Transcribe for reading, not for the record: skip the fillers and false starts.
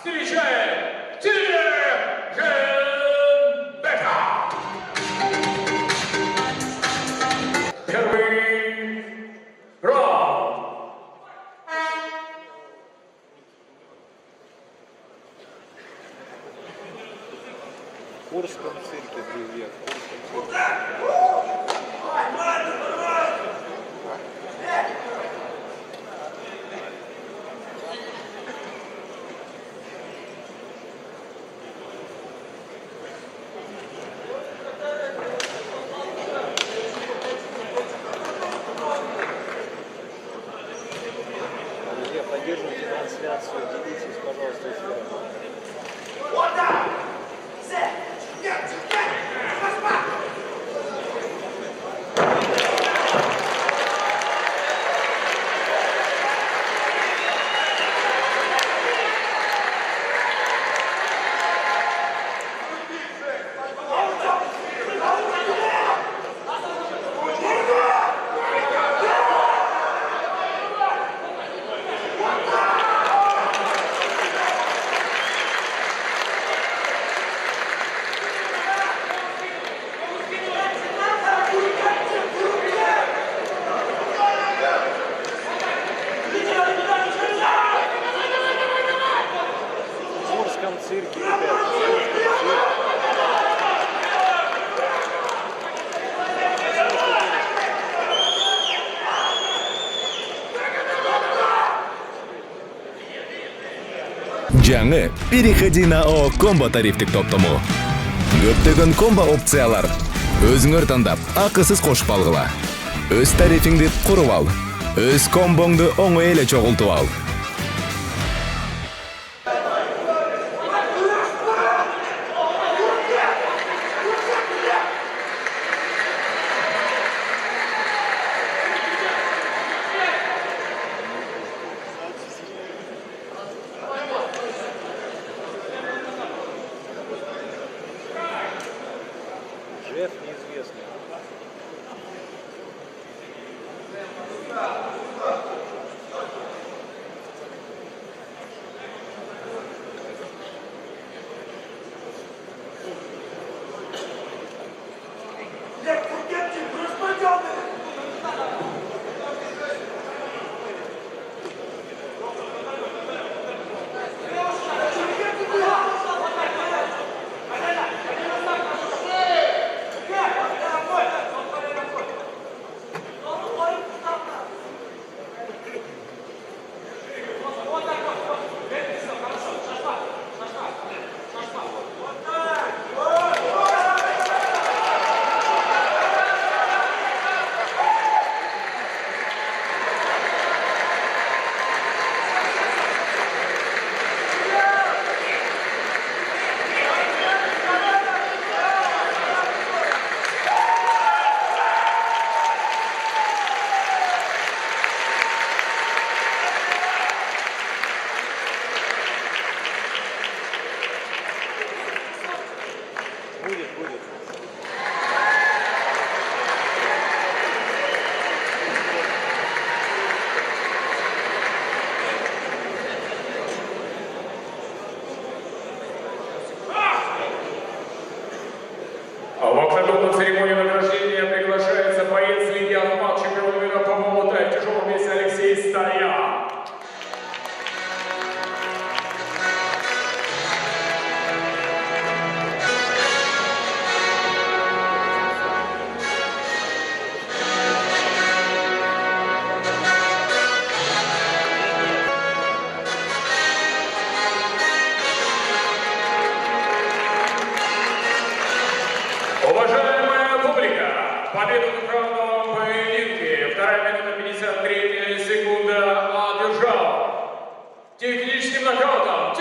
встречает Тирженбека! Первый раунд. В Курском цирке привет. В Курском цирке. Друзья, поддерживайте трансляцию, делитесь, пожалуйста, эфиром. В Курском цирке, ребят. В Курском цирке. Жаңы переходи на О комбо тарифтик топтому. Көптөгөн комбо опциялар. Өзүңөр тандап, акысыз кошуп алгыла. Өз тарифиңди куруп ал. Өз комбоңду оңой эле чогултуп ал. Шеф неизвестный. Будет. А в октагонную церемонию награждения приглашается боец Лиги Ахмат, чемпион мира по Муай-Тай в тяжелом весе Алексей Стоян. Уважаемая публика, победу в раундовом поединке, 2 минута 53 секунда одержал техническим нокаутом